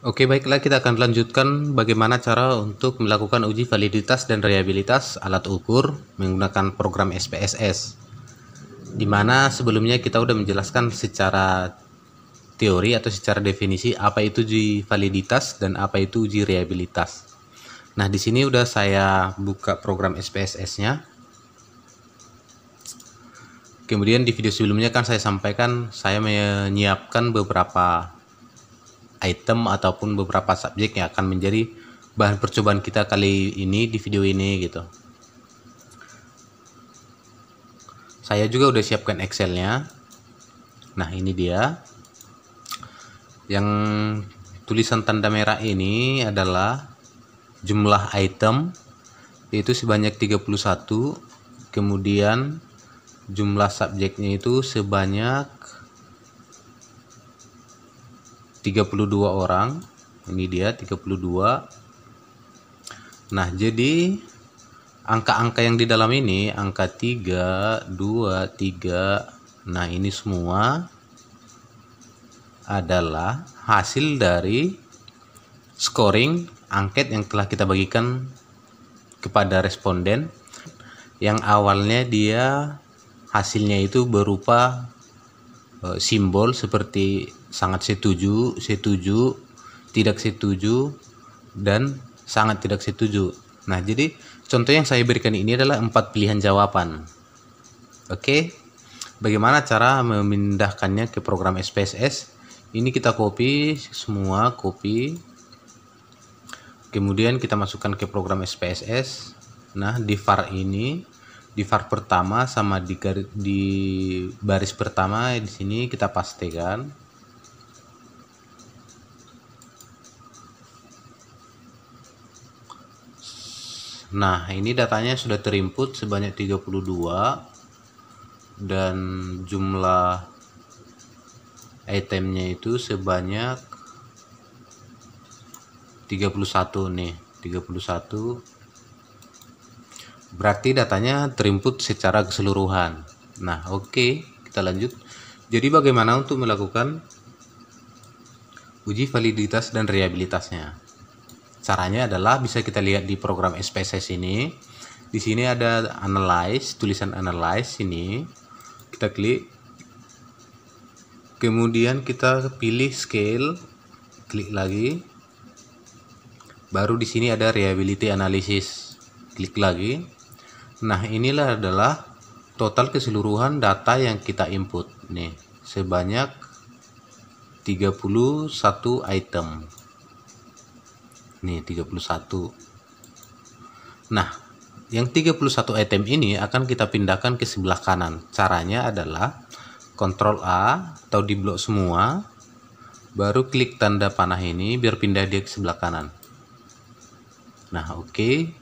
Oke, baiklah kita akan lanjutkan bagaimana cara untuk melakukan uji validitas dan reliabilitas alat ukur menggunakan program SPSS. Di mana sebelumnya kita udah menjelaskan secara teori atau secara definisi apa itu uji validitas dan apa itu uji reliabilitas. Nah, di sini udah saya buka program SPSS-nya. Kemudian di video sebelumnya kan saya sampaikan saya menyiapkan beberapa item ataupun beberapa subjek yang akan menjadi bahan percobaan kita kali ini di video ini gitu. Saya juga udah siapkan Excel-nya. Nah, ini dia. Yang tulisan tanda merah ini adalah jumlah item, yaitu sebanyak 31. Kemudian jumlah subjeknya itu sebanyak 32 orang. Ini dia 32. Nah, jadi angka-angka yang di dalam ini, angka 3, 2, 3. Nah, ini semua adalah hasil dari scoring angket yang telah kita bagikan kepada responden, yang awalnya dia hasilnya itu berupa simbol seperti sangat setuju, setuju, tidak setuju, dan sangat tidak setuju. Nah, jadi contoh yang saya berikan ini adalah 4 pilihan jawaban. Oke, bagaimana cara memindahkannya ke program SPSS? Ini kita copy semua, copy. Kemudian kita masukkan ke program SPSS. Nah, di var ini, di var pertama sama di baris pertama di sini kita pastekan. Nah, ini datanya sudah terinput sebanyak 32 dan jumlah itemnya itu sebanyak 31 nih, 31. Berarti datanya terinput secara keseluruhan. Nah, oke, kita lanjut. Jadi bagaimana untuk melakukan uji validitas dan reliabilitasnya? Caranya adalah bisa kita lihat di program SPSS ini. Di sini ada analyze, tulisan analyze ini. Kita klik. Kemudian kita pilih scale, klik lagi. Baru di sini ada reliability analysis. Klik lagi. Nah, inilah adalah total keseluruhan data yang kita input nih, sebanyak 31 item. Nih 31. Nah, yang 31 item ini akan kita pindahkan ke sebelah kanan. Caranya adalah Ctrl A atau di blok semua, baru klik tanda panah ini biar pindah dia ke sebelah kanan. Nah, oke.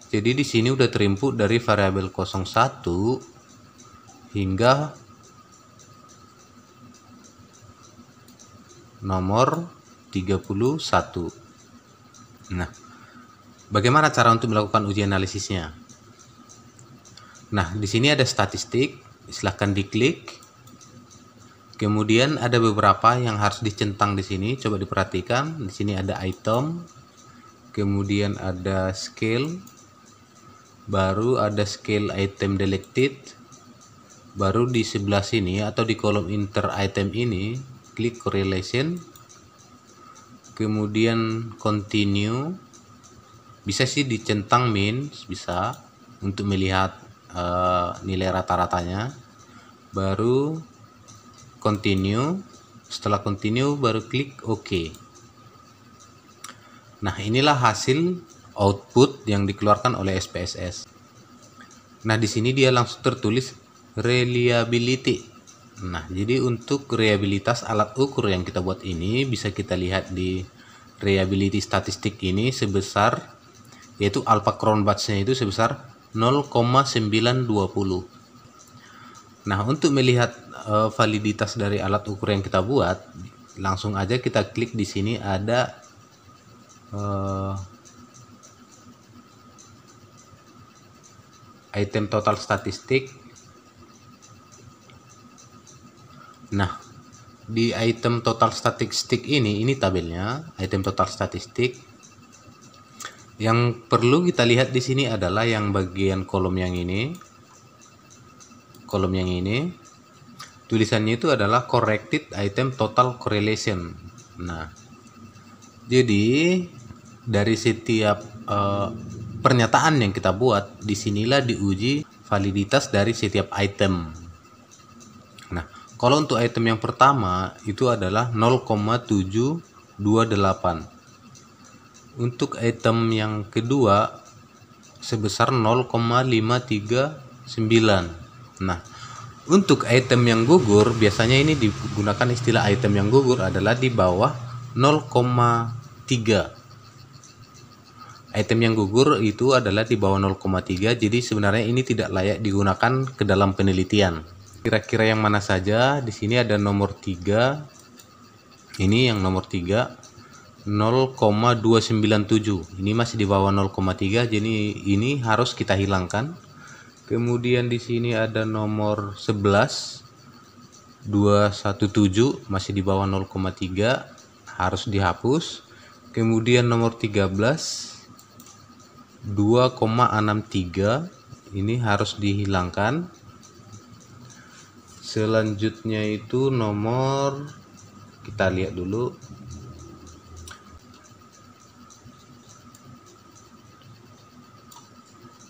Jadi di sini udah terinput dari variabel 01 hingga nomor 31. Nah, bagaimana cara untuk melakukan uji analisisnya? Nah, di sini ada statistik, silahkan diklik. Kemudian ada beberapa yang harus dicentang di sini, coba diperhatikan. Di sini ada item, kemudian ada scale, baru ada scale item selected, baru di sebelah sini atau di kolom inter item ini klik correlation, kemudian continue. Bisa sih dicentang min, bisa untuk melihat nilai rata-ratanya. Baru continue. Setelah continue baru klik OK. Nah, inilah hasil output yang dikeluarkan oleh SPSS. Nah, di sini dia langsung tertulis reliability. Nah, jadi untuk reliabilitas alat ukur yang kita buat ini bisa kita lihat di reliability statistik ini sebesar, yaitu alpha crown batch-nya itu sebesar 0,920. Nah, untuk melihat validitas dari alat ukur yang kita buat, langsung aja kita klik di sini ada item total statistik. Nah, di item total statistik ini tabelnya, item total statistik. Yang perlu kita lihat di sini adalah yang bagian kolom yang ini. Kolom yang ini tulisannya itu adalah corrected item total correlation. Nah, jadi dari setiap pernyataan yang kita buat, disinilah diuji validitas dari setiap item. Nah, kalau untuk item yang pertama itu adalah 0,728. Untuk item yang kedua sebesar 0,539. Nah, untuk item yang gugur biasanya ini digunakan istilah item yang gugur adalah di bawah 0,3. Item yang gugur itu adalah di bawah 0,3, jadi sebenarnya ini tidak layak digunakan ke dalam penelitian. Kira-kira yang mana saja? Di sini ada nomor 3. Ini yang nomor 3. 0,297. Ini masih di bawah 0,3, jadi ini harus kita hilangkan. Kemudian di sini ada nomor 11 217, masih di bawah 0,3, harus dihapus. Kemudian nomor 13 2,63, ini harus dihilangkan. Selanjutnya itu nomor, kita lihat dulu,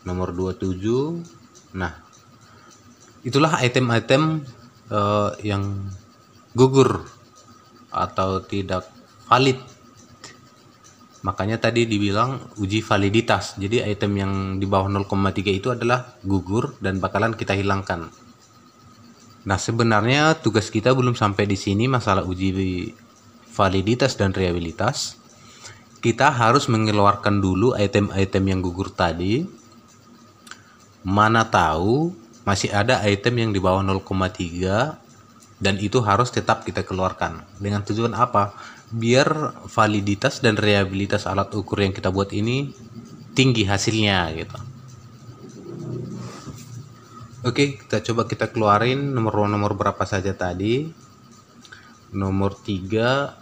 nomor 27. Nah, itulah item-item yang gugur atau tidak valid. Makanya tadi dibilang uji validitas. Jadi item yang di bawah 0,3 itu adalah gugur dan bakalan kita hilangkan. Nah, sebenarnya tugas kita belum sampai di sini masalah uji validitas dan reliabilitas. Kita harus mengeluarkan dulu item-item yang gugur tadi. Mana tahu masih ada item yang di bawah 0,3 dan itu harus tetap kita keluarkan. Dengan tujuan apa? Biar validitas dan reliabilitas alat ukur yang kita buat ini tinggi hasilnya gitu. Oke, kita coba kita keluarin nomor berapa saja tadi. Nomor 3,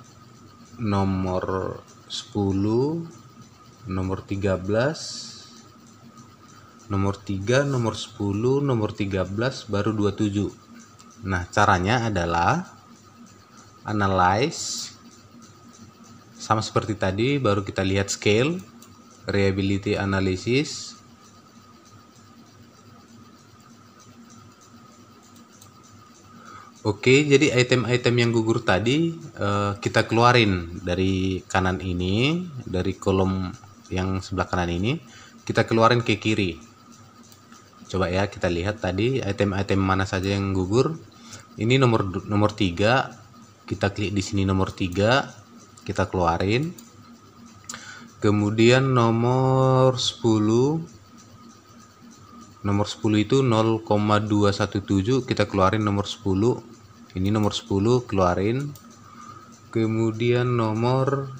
nomor 10, nomor 13, nomor 3, nomor 10, nomor 13, baru 27. Nah, caranya adalah analyze. Sama seperti tadi, baru kita lihat scale, reliability analysis. Oke, jadi item-item yang gugur tadi kita keluarin dari kanan ini, dari kolom yang sebelah kanan ini, kita keluarin ke kiri. Coba ya kita lihat tadi item-item mana saja yang gugur. Ini nomor 3. Kita klik di sini nomor 3, kita keluarin. Kemudian nomor 10. Nomor 10 itu 0,217, kita keluarin nomor 10. Ini nomor 10 keluarin. Kemudian nomor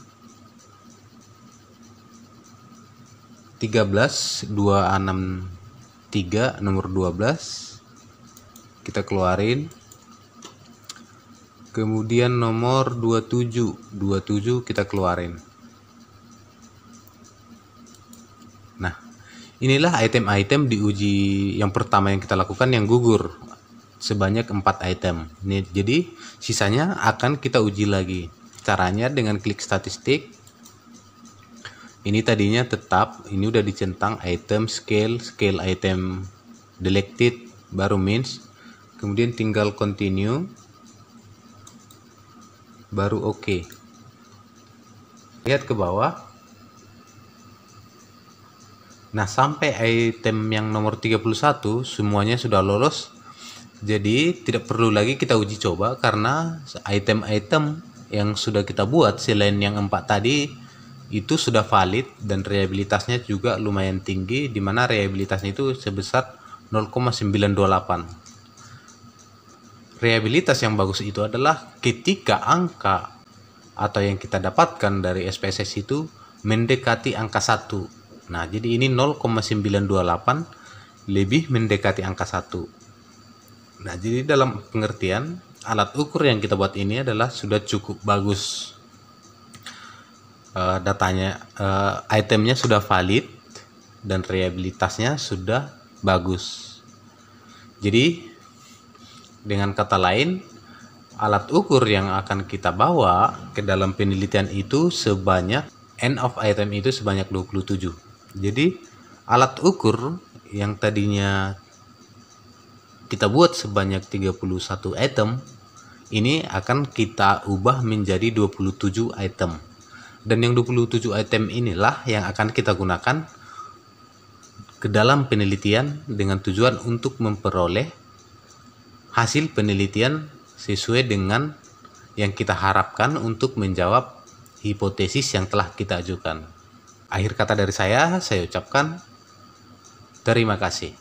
13 263, nomor 12 kita keluarin. Kemudian nomor 27 kita keluarin. Nah, inilah item-item diuji yang pertama yang kita lakukan yang gugur sebanyak 4 item. Ini jadi sisanya akan kita uji lagi. Caranya dengan klik statistik. Ini tadinya tetap, ini udah dicentang item scale item selected, baru means, kemudian tinggal continue, baru oke. Lihat ke bawah. Nah, sampai item yang nomor 31 semuanya sudah lolos. Jadi tidak perlu lagi kita uji coba karena item-item yang sudah kita buat selain yang 4 tadi itu sudah valid dan reliabilitasnya juga lumayan tinggi, di mana reliabilitasnya itu sebesar 0,928. Reliabilitas yang bagus itu adalah ketika angka atau yang kita dapatkan dari SPSS itu mendekati angka 1. Nah, jadi ini 0,928 lebih mendekati angka 1. Nah, jadi dalam pengertian alat ukur yang kita buat ini adalah sudah cukup bagus. Datanya, itemnya sudah valid dan reliabilitasnya sudah bagus. Jadi dengan kata lain, alat ukur yang akan kita bawa ke dalam penelitian itu sebanyak end of item itu sebanyak 27. Jadi alat ukur yang tadinya kita buat sebanyak 31 item ini akan kita ubah menjadi 27 item. Dan yang 27 item inilah yang akan kita gunakan ke dalam penelitian dengan tujuan untuk memperoleh hasil penelitian sesuai dengan yang kita harapkan untuk menjawab hipotesis yang telah kita ajukan. Akhir kata dari saya ucapkan terima kasih.